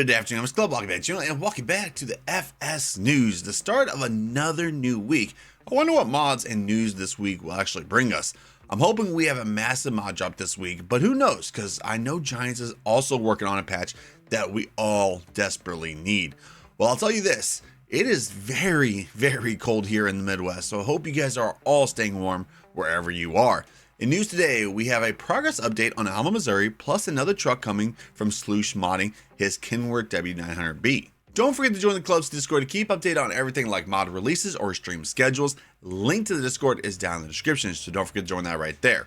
Good afternoon, I'm FSClub, welcome back to the channel, and welcome back to the FS News, the start of another new week. I wonder what mods and news this week will actually bring us. I'm hoping we have a massive mod drop this week, but who knows, because I know Giants is also working on a patch that we all desperately need. Well, I'll tell you this, it is very, very cold here in the Midwest, so I hope you guys are all staying warm wherever you are. In news today, we have a progress update on Alma, Missouri, plus another truck coming from Sloosh modding his Kenworth W900B. Don't forget to join the club's Discord to keep updated on everything like mod releases or stream schedules. Link to the Discord is down in the description, so don't forget to join that right there.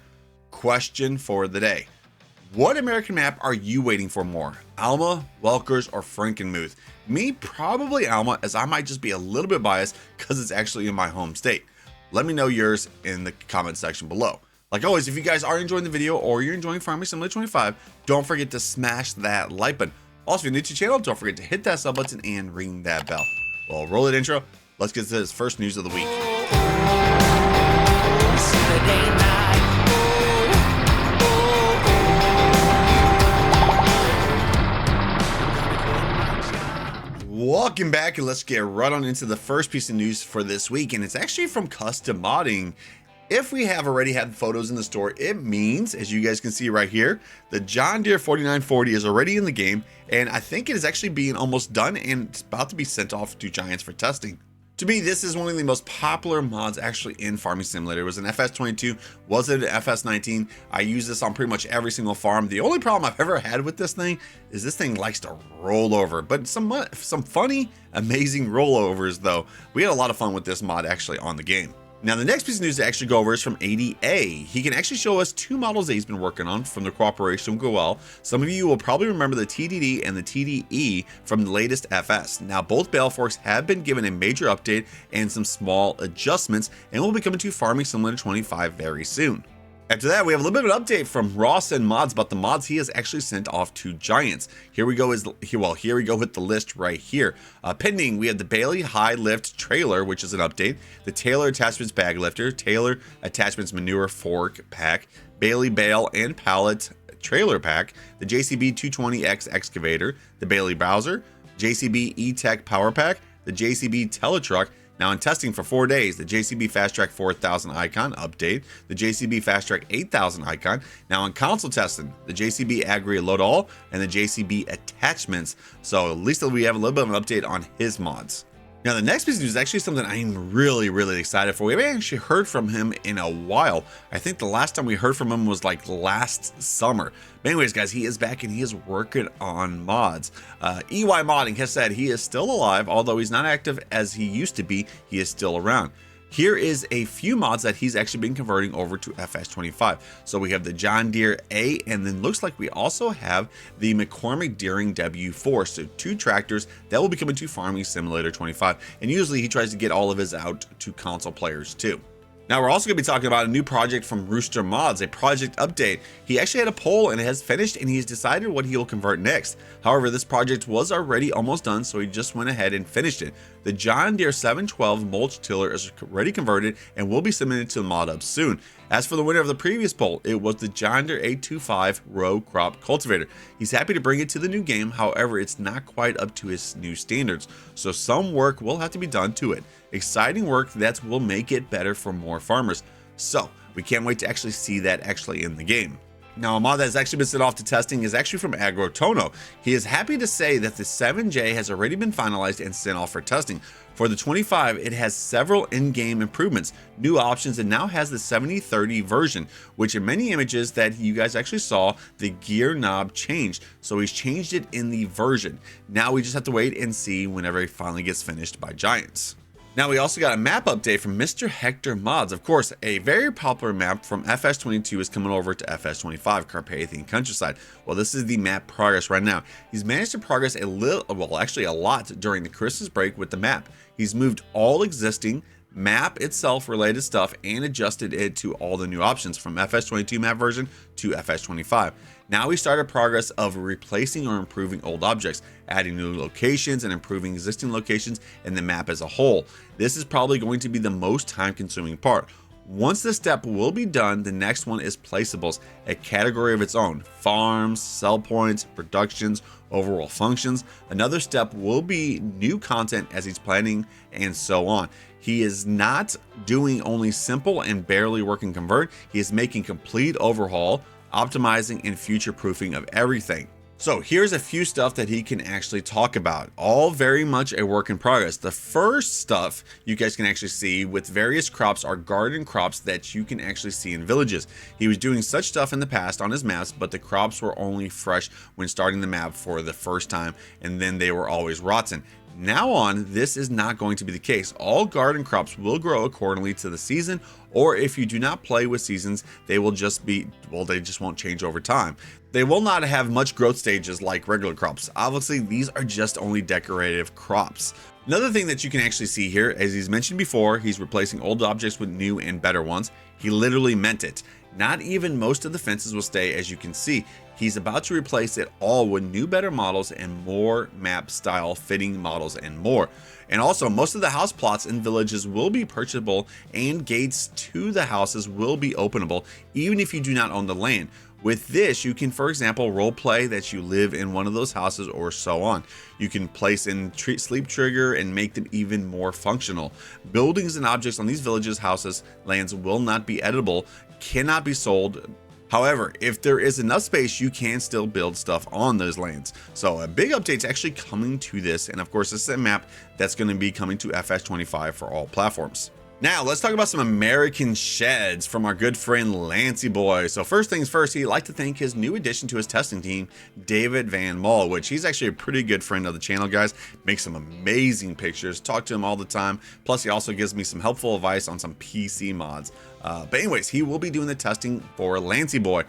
Question for the day. What American map are you waiting for more? Alma, Welkers, or Frankenmuth? Me, probably Alma, as I might just be a little bit biased because it's actually in my home state. Let me know yours in the comment section below. Like always, if you guys are enjoying the video or you're enjoying Farming Simulator 25, don't forget to smash that like button. Also, if you're new to the channel, don't forget to hit that sub button and ring that bell. Well, roll that intro. Let's get to this first news of the week. Welcome back, and let's get right on into the first piece of news for this week, and it's actually from custom modding. If we have already had photos in the store, it means, as you guys can see right here, the John Deere 4940 is already in the game, and I think it is actually being almost done and it's about to be sent off to Giants for testing. To me, this is one of the most popular mods actually in Farming Simulator. It was an FS22, was it an FS19? I use this on pretty much every single farm. The only problem I've ever had with this thing is this thing likes to roll over, but some funny, amazing rollovers though. We had a lot of fun with this mod actually on the game. Now, the next piece of news to actually go over is from ADA. He can actually show us two models that he's been working on from the cooperation with Goel. Some of you will probably remember the TDD and the TDE from the latest FS. Now, both bale forks have been given a major update and some small adjustments, and will be coming to Farming Simulator 25 very soon. After that, we have a little bit of an update from Ross and Mods about the mods he has actually sent off to Giants. Here we go with the list right here. Pending, we have the Bailey High Lift Trailer, which is an update, the Taylor Attachments Bag Lifter, Taylor Attachments Manure Fork Pack, Bailey Bale and Pallet Trailer Pack, the JCB 220X Excavator, the Bailey Bowser, JCB E-Tech Power Pack, the JCB Teletruck. Now in testing for 4 days, the JCB Fast Track 4000 icon update, the JCB Fast Track 8000 icon. Now in console testing, the JCB Agri Load All and the JCB Attachments. So at least we have a little bit of an update on his mods. Now the next piece of news is actually something I'm really excited for. We haven't actually heard from him in a while. I think the last time we heard from him was like last summer. But anyways, guys, he is back and he is working on mods. EY Modding has said he is still alive, although he's not active as he used to be, he is still around. Here is a few mods that he's actually been converting over to FS25. So we have the John Deere A, and then looks like we also have the McCormick Deering W4. So two tractors that will be coming to Farming Simulator 25. And usually he tries to get all of his out to console players too. Now we're also going to be talking about a new project from Rooster Mods, a project update. He actually had a poll and it has finished, and he's decided what he will convert next. However, this project was already almost done, so he just went ahead and finished it. The John Deere 712 mulch tiller is already converted and will be submitted to the mod up soon. As for the winner of the previous poll, it was the John Deere 825 row crop cultivator. He's happy to bring it to the new game, however, it's not quite up to his new standards, so some work will have to be done to it. Exciting work that will make it better for more farmers. So we can't wait to actually see that actually in the game. Now, a mod that has actually been sent off to testing is actually from Agrotono. He is happy to say that the 7J has already been finalized and sent off for testing. For the 25, it has several in-game improvements, new options, and now has the 7030 version, which in many images that you guys actually saw, the gear knob changed. So he's changed it in the version. Now we just have to wait and see whenever it finally gets finished by Giants. Now we also got a map update from Mr. Hector Mods. Of course, a very popular map from FS22 is coming over to FS25, Carpathian Countryside. Well, this is the map progress right now. He's managed to progress a little, well, actually a lot during the Christmas break with the map. He's moved all existing map itself related stuff and adjusted it to all the new options from FS22 map version to FS25. Now we started progress of replacing or improving old objects, adding new locations and improving existing locations and the map as a whole. This is probably going to be the most time consuming part. Once this step will be done, the next one is placeables, a category of its own. Farms, sell points, productions, overall functions. Another step will be new content as he's planning, and so on. He is not doing only simple and barely working convert. He is making complete overhaul, optimizing and future-proofing of everything. So here's a few stuff that he can actually talk about, all very much a work in progress. The first stuff you guys can actually see with various crops are garden crops that you can actually see in villages. He was doing such stuff in the past on his maps, but the crops were only fresh when starting the map for the first time, and then they were always rotten. Now on, this is not going to be the case. All garden crops will grow accordingly to the season, or if you do not play with seasons, they will just be, well, they just won't change over time. They will not have much growth stages like regular crops. Obviously, these are just only decorative crops. Another thing that you can actually see here, as he's mentioned before, he's replacing old objects with new and better ones. He literally meant it. Not even most of the fences will stay, as you can see. He's about to replace it all with new, better models and more map style fitting models and more. And also, most of the house plots in villages will be purchasable, and gates to the houses will be openable, even if you do not own the land. With this, you can, for example, role play that you live in one of those houses or so on. You can place in sleep trigger and make them even more functional. Buildings and objects on these villages, houses, lands will not be editable, cannot be sold. However, if there is enough space, you can still build stuff on those lands. So a big update's actually coming to this. And of course, this is a map that's going to be coming to FS25 for all platforms. Now, let's talk about some American sheds from our good friend Lancey Boy. So first things first, he'd like to thank his new addition to his testing team, David Van Mol, which he's actually a pretty good friend of the channel, guys. Makes some amazing pictures, talk to him all the time. Plus, he also gives me some helpful advice on some PC mods. But anyways, he will be doing the testing for Lancey Boy.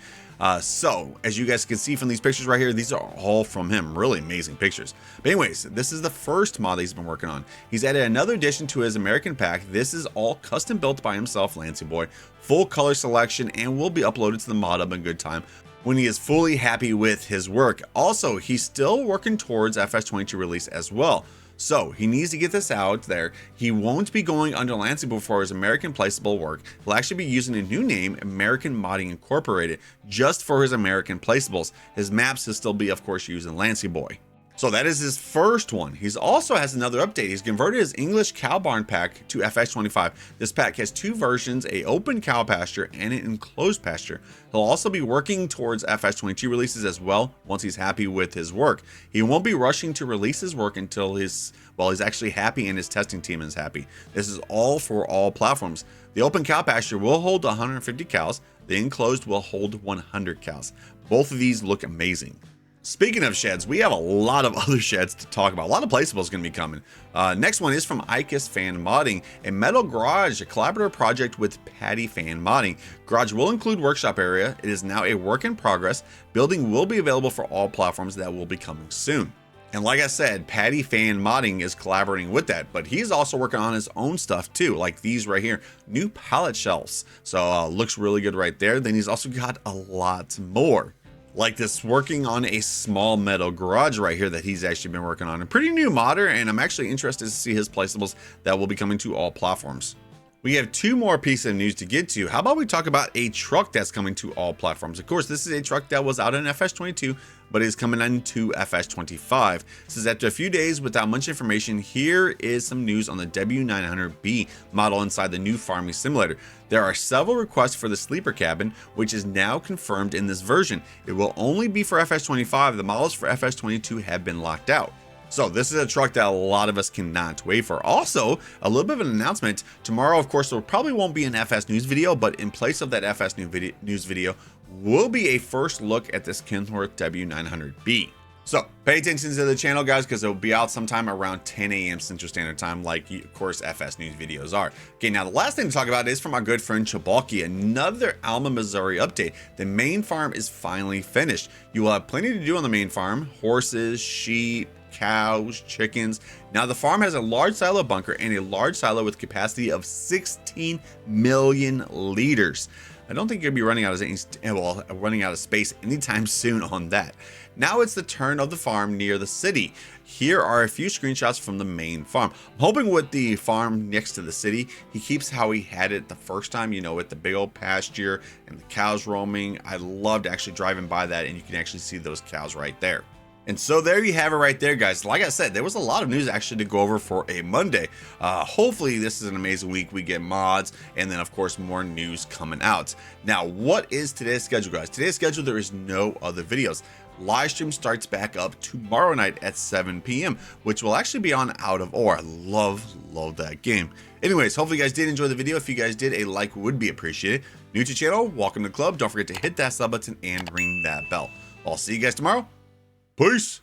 So as you guys can see from these pictures right here, these are all from him. Really amazing pictures. But anyways, this is the first mod that he's been working on. He's added another addition to his American pack. This is all custom built by himself, Lancey Boy, full color selection, and will be uploaded to the mod hub in good time when he is fully happy with his work. Also, he's still working towards FS22 release as well. So he needs to get this out there. He won't be going under Lancey Boy for his American placeable work. He'll actually be using a new name, American Modding Incorporated, just for his American placeables. His maps will still be, of course, using Lancey Boy. So that is his first one. He also has another update. He's converted his English cow barn pack to FS25. This pack has two versions, a open cow pasture and an enclosed pasture. He'll also be working towards FS22 releases as well once he's happy with his work. He won't be rushing to release his work until he's actually happy and his testing team is happy. This is all for all platforms. The open cow pasture will hold 150 cows. The enclosed will hold 100 cows. Both of these look amazing. Speaking of sheds, we have a lot of other sheds to talk about. A lot of placeables going to be coming. Next one is from Icus Fan Modding, a metal garage, a collaborative project with Patty Fan Modding. Garage will include workshop area. It is now a work in progress. Building will be available for all platforms that will be coming soon. And like I said, Patty Fan Modding is collaborating with that, but he's also working on his own stuff too, like these right here, new pallet shelves. So looks really good right there. Then he's also got a lot more. Like this, working on a small metal garage right here that he's actually been working on. A pretty new modder, and I'm actually interested to see his placeables that will be coming to all platforms. We have two more pieces of news to get to. How about we talk about a truck that's coming to all platforms? Of course, this is a truck that was out in FS22, but is coming into FS25. This is after a few days without much information. Here is some news on the W900B model inside the new farming simulator. There are several requests for the sleeper cabin, which is now confirmed in this version. It will only be for FS25. The models for FS22 have been locked out. So this is a truck that a lot of us cannot wait for. Also, a little bit of an announcement. Tomorrow, of course, there probably won't be an FS news video, but in place of that FS news video will be a first look at this Kenworth W900B. So pay attention to the channel, guys, because it'll be out sometime around 10 a.m. Central Standard Time, like, of course, FS news videos are. Okay, now the last thing to talk about is from our good friend Chabalki, another Alma, Missouri update. The main farm is finally finished. You will have plenty to do on the main farm: horses, sheep, cows, chickens. Now the farm has a large silo bunker and a large silo with capacity of 16 million liters. I don't think you'll be running out of space anytime soon on that. Now it's the turn of the farm near the city. Here are a few screenshots from the main farm. I'm hoping with the farm next to the city, he keeps how he had it the first time, you know, with the big old pasture and the cows roaming. I loved actually driving by that, and you can actually see those cows right there. And so there you have it right there, guys. Like I said, there was a lot of news actually to go over for a Monday. Hopefully this is an amazing week. We get mods, and then of course more news coming out. Now, what is today's schedule, guys? Today's schedule, there is no other videos. Live stream starts back up tomorrow night at 7 p.m., which will actually be on Out of Ore. I love that game. Anyways, hopefully you guys did enjoy the video. If you guys did, a like would be appreciated. New to the channel, welcome to the club. Don't forget to hit that sub button and ring that bell. I'll see you guys tomorrow. Peace.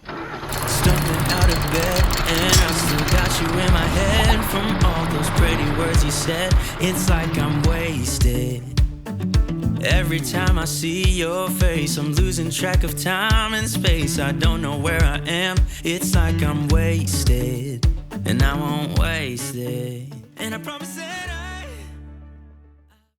Stumbling out of bed, and I still got you in my head from all those pretty words you said. It's like I'm wasted. Every time I see your face, I'm losing track of time and space. I don't know where I am. It's like I'm wasted, and I won't waste it. And I promise it.